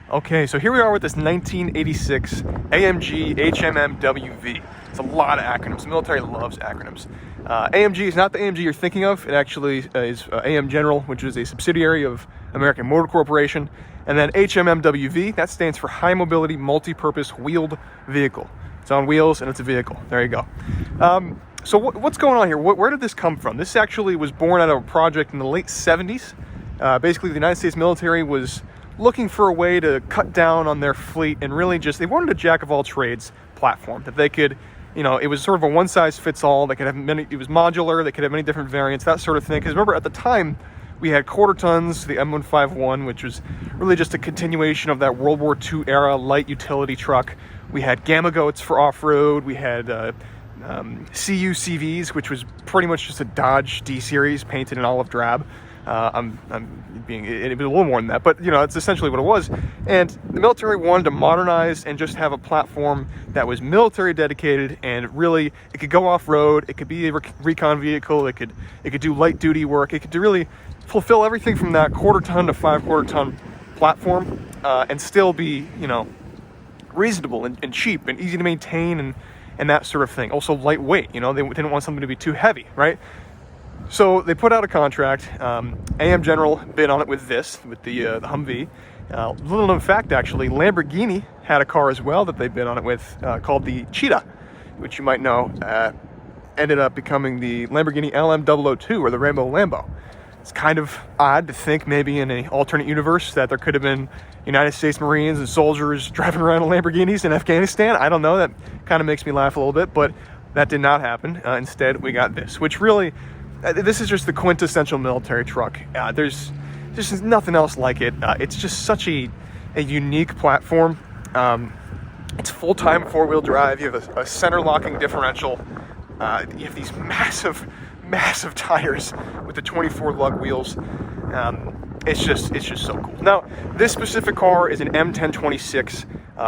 Okay, so here we are with this 1986 AMG HMMWV. It's a lot of acronyms. The military loves acronyms. AMG is not the AMG you're thinking of. It actually is AM General, which is a subsidiary of American Motor Corporation. And then HMMWV, that stands for High Mobility Multi-Purpose Wheeled Vehicle. It's on wheels and it's a vehicle. There you go. So what's going on here? Where did this come from? This actually was born out of a project in the late 70s. Basically, the United States military was looking for a way to cut down on their fleet and really just, they wanted a jack-of-all-trades platform that they could, you know, it was sort of a one-size-fits-all. They could have many, it was modular, they could have many different variants, that sort of thing. Because remember, at the time, we had quarter tons, the M151, which was really just a continuation of that World War II era light utility truck. We had Gamma Goats for off-road. We had CUCVs, which was pretty much just a Dodge D-Series painted in olive drab. It was a little more than that, but you know, it's essentially what it was. And the military wanted to modernize and just have a platform that was military dedicated, and really it could go off-road, it could be a recon vehicle, it could do light duty work, it could really fulfill everything from that quarter-ton to 5-quarter-ton platform, and still be, you know, reasonable and cheap and easy to maintain and that sort of thing. Also lightweight, you know, they didn't want something to be too heavy, right? So they put out a contract. AM General bid on it with the Humvee. Little known fact, actually, Lamborghini had a car as well that they bid on it with, called the Cheetah, which you might know ended up becoming the Lamborghini LM002, or the Rainbow Lambo. It's kind of odd to think maybe in an alternate universe that there could have been United States Marines and soldiers driving around in Lamborghinis in Afghanistan. I don't know, that kind of makes me laugh a little bit, but that did not happen. Instead, we got this, which really, this is just the quintessential military truck. There's just nothing else like it. It's just such a unique platform. It's full-time four-wheel drive. You have a center-locking differential. You have these massive tires with the 24-lug wheels. It's just so cool. Now, this specific car is an M1026.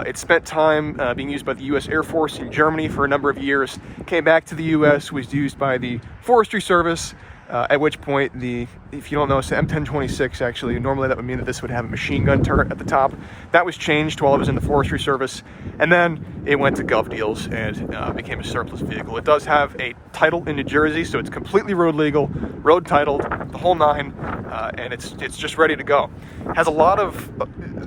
It spent time being used by the U.S. Air Force in Germany for a number of years. Came back to the U.S., was used by the Forestry Service, at which point, if you don't know, it's the M1026 actually, normally that would mean that this would have a machine gun turret at the top. That was changed while it was in the Forestry Service, and then it went to gov deals and became a surplus vehicle. It does have a title in New Jersey, so it's completely road legal, road titled, the whole nine, and it's just ready to go. Has a lot of,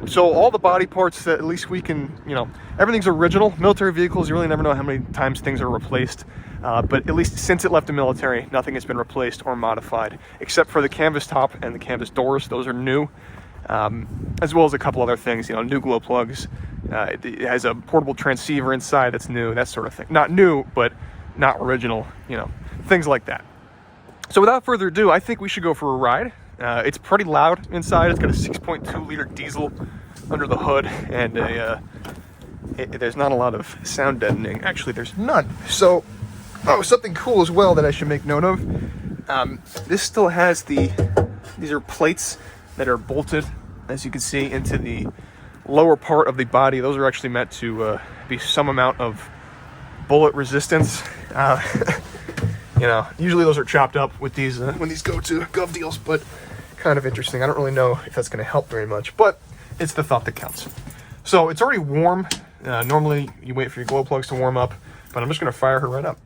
so all the body parts that at least we can, you know, everything's original. Military vehicles, you really never know how many times things are replaced. But at least since it left the military, nothing has been replaced or modified, except for the canvas top and the canvas doors. Those are new, as well as a couple other things, you know, new glow plugs. It has a portable transceiver inside that's new, that sort of thing. Not new, but not original, you know, things like that. So without further ado, I think we should go for a ride. It's pretty loud inside. It's got a 6.2 liter diesel under the hood, and there's not a lot of sound deadening. Actually, there's none. So, something cool as well that I should make note of. This still has these are plates that are bolted, as you can see, into the lower part of the body. Those are actually meant to be some amount of bullet resistance. You know, usually those are chopped up with these when these go to gov deals, but kind of interesting. I don't really know if that's going to help very much, but it's the thought that counts. So it's already warm. Normally you wait for your glow plugs to warm up, but I'm just going to fire her right up.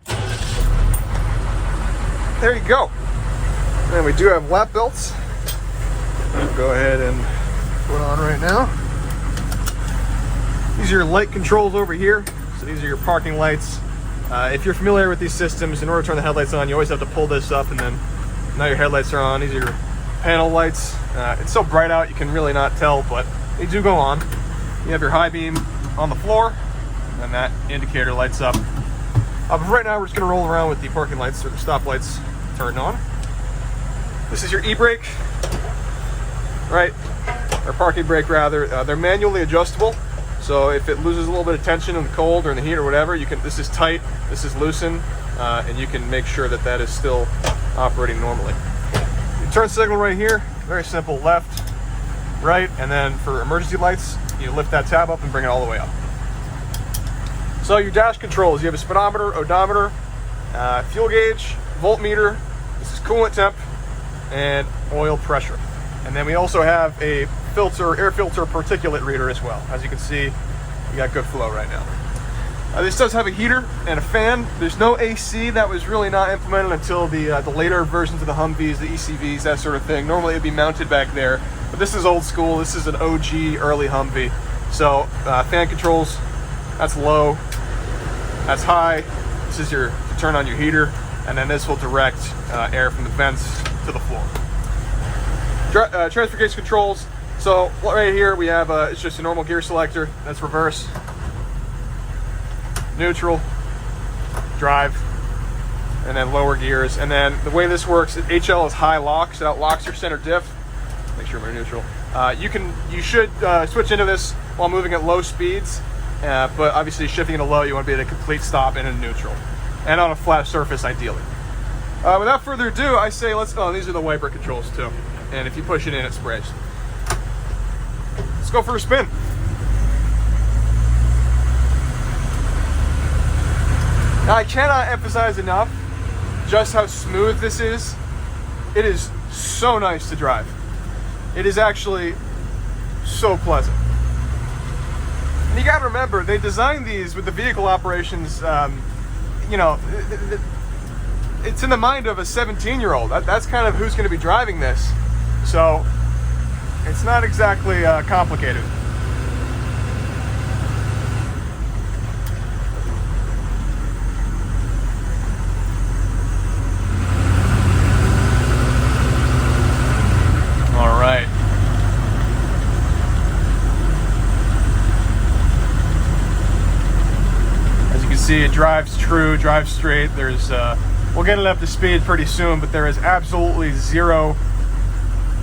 There you go. And we do have lap belts. I'll go ahead and put on right now. These are your light controls over here. So these are your parking lights. If you're familiar with these systems, in order to turn the headlights on, you always have to pull this up, and then now your headlights are on. These are your panel lights. It's so bright out you can really not tell, but they do go on. You have your high beam on the floor, and that indicator lights up. But right now we're just going to roll around with the parking lights, or the stop lights, turned on. This is your e-brake, right? Or parking brake rather. They're manually adjustable. So if it loses a little bit of tension in the cold or in the heat or whatever, you can. This is tight, this is loosen, and you can make sure that that is still operating normally. Your turn signal right here, very simple, left, right, and then for emergency lights, you lift that tab up and bring it all the way up. So your dash controls, you have a speedometer, odometer, fuel gauge, voltmeter, this is coolant temp, and oil pressure. And then we also have a air filter particulate reader as well. As you can see, you got good flow right now. This does have a heater and a fan. There's no AC. That was really not implemented until the later versions of the Humvees, the ECVs, that sort of thing. Normally it'd be mounted back there, but this is old school. This is an OG early Humvee. So fan controls, that's low, that's high. This is your to turn on your heater, and then this will direct air from the vents to the floor. Transfer case controls. So right here we have it's just a normal gear selector. That's reverse, neutral, drive, and then lower gears. And then the way this works, HL is high lock, so that locks your center diff. Make sure we're neutral. You should switch into this while moving at low speeds, but obviously shifting into low, you want to be at a complete stop and in neutral, and on a flat surface ideally. Without further ado, I say these are the wiper controls too, and if you push it in, it sprays. Let's go for a spin. Now, I cannot emphasize enough just how smooth this is. It is so nice to drive. It is actually so pleasant. And you gotta remember, they designed these with the vehicle operations, you know, it's in the mind of a 17-year-old. That's kind of who's gonna be driving this. So, it's not exactly complicated. See, it drives true, drives straight. There's we'll get it up to speed pretty soon, but there is absolutely zero,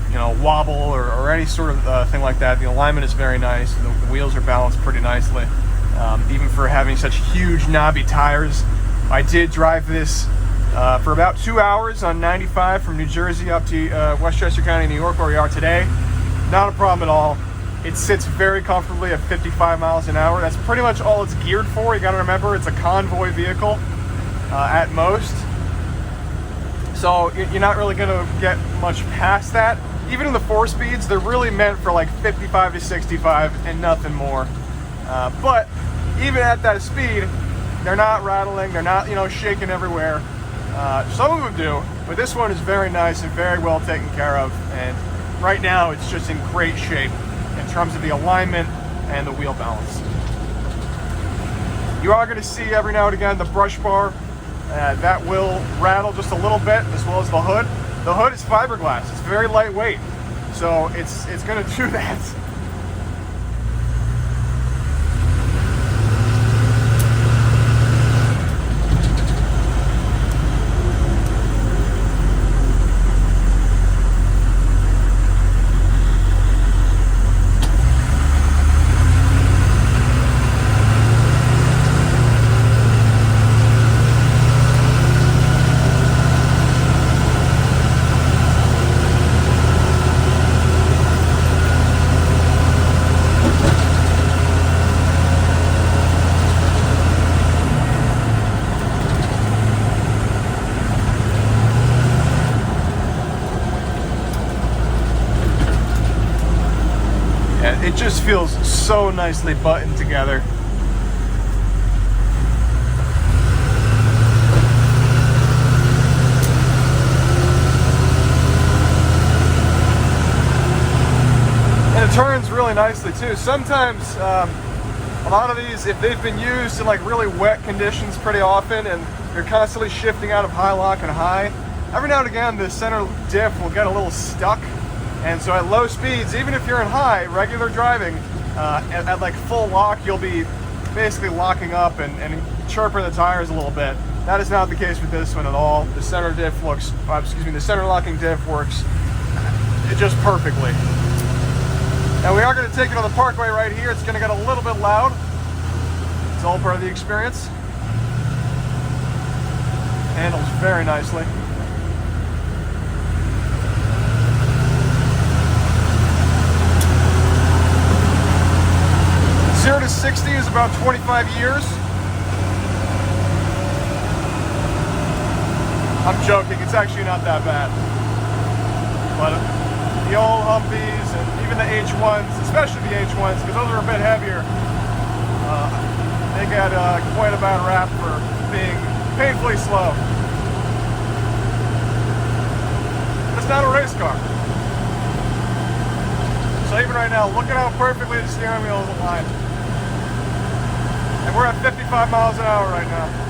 you know, wobble or any sort of thing like that. The alignment is very nice. The wheels are balanced pretty nicely, even for having such huge knobby tires. I did drive this for about 2 hours on 95 from New Jersey up to Westchester County, New York, where we are today. Not a problem at all. It sits very comfortably at 55 miles an hour. That's pretty much all it's geared for. You gotta remember, it's a convoy vehicle at most. So you're not really gonna get much past that. Even in the 4-speeds, they're really meant for like 55 to 65 and nothing more. But even at that speed, they're not rattling, they're not, you know, shaking everywhere. Some of them do, but this one is very nice and very well taken care of. And right now, it's just in great shape in terms of the alignment and the wheel balance. You are going to see every now and again the brush bar. That will rattle just a little bit, as well as the hood. The hood is fiberglass. It's very lightweight, so it's going to do that. It just feels so nicely buttoned together. And it turns really nicely too. Sometimes a lot of these, if they've been used in like really wet conditions pretty often and you're constantly shifting out of high lock and high, every now and again the center diff will get a little stuck. And so at low speeds, even if you're in high, regular driving, at like full lock, you'll be basically locking up and chirping the tires a little bit. That is not the case with this one at all. The center diff looks, the center locking diff works just perfectly. Now we are going to take it on the parkway right here. It's going to get a little bit loud. It's all part of the experience. Handles very nicely. 0 to 60 is about 25 years. I'm joking, it's actually not that bad. But the old Humvees and even even the H1s, especially the H1s, because those are a bit heavier. They got quite a bad rap for being painfully slow. It's not a race car. So even right now, look at how perfectly the steering wheel is aligned. And we're at 55 miles an hour right now.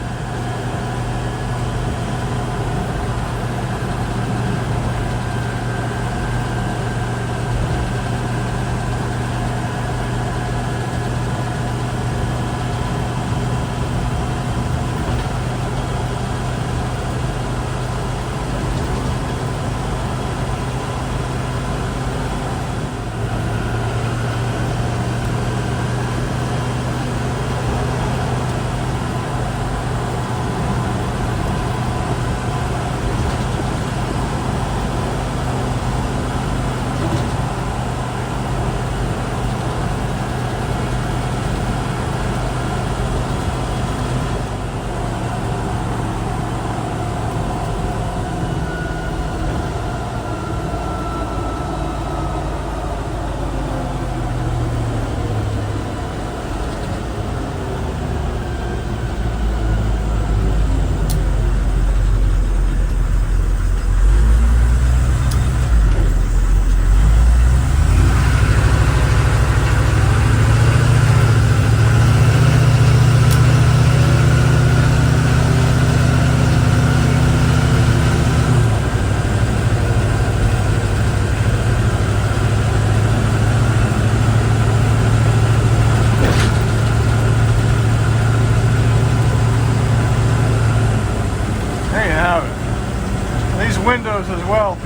Windows as well.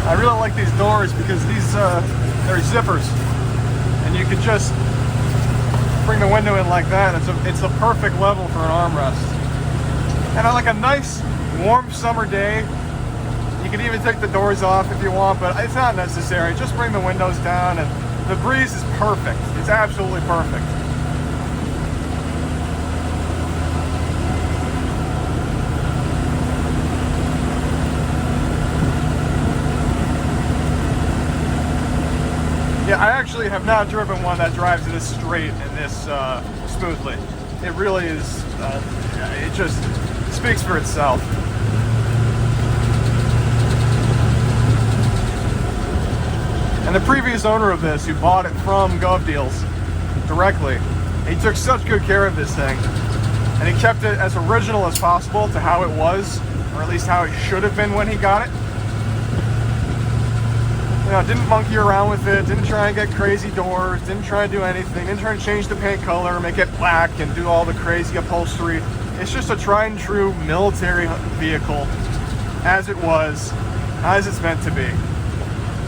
I really like these doors because these they're zippers, and you can just bring the window in like that. It's the perfect level for an armrest. And on like a nice warm summer day, you can even take the doors off if you want, but it's not necessary. Just bring the windows down, and the breeze is perfect. It's absolutely perfect. Yeah, I actually have not driven one that drives this straight and this smoothly. It really is, it just speaks for itself. And the previous owner of this, who bought it from GovDeals directly, he took such good care of this thing. And he kept it as original as possible to how it was, or at least how it should have been when he got it. You know, didn't monkey around with it, didn't try and get crazy doors, didn't try and do anything, didn't try and change the paint color, make it black and do all the crazy upholstery. It's just a tried and true military vehicle, as it was, as it's meant to be.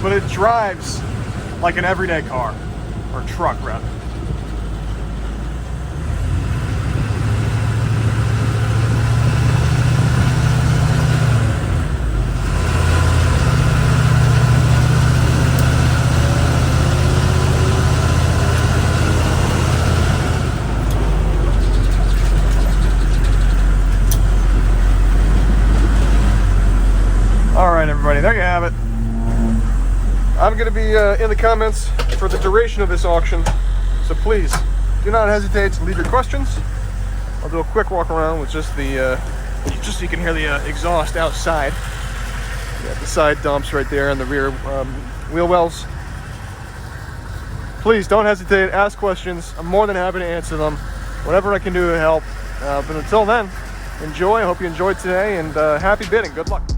But it drives like an everyday car, or truck rather. Alright everybody, there you have it. I'm going to be in the comments for the duration of this auction, so please do not hesitate to leave your questions. I'll do a quick walk around with just the, just so you can hear the exhaust outside. You got the side dumps right there and the rear wheel wells. Please don't hesitate, ask questions. I'm more than happy to answer them. Whatever I can do to help. But until then, enjoy. I hope you enjoyed today, and happy bidding. Good luck.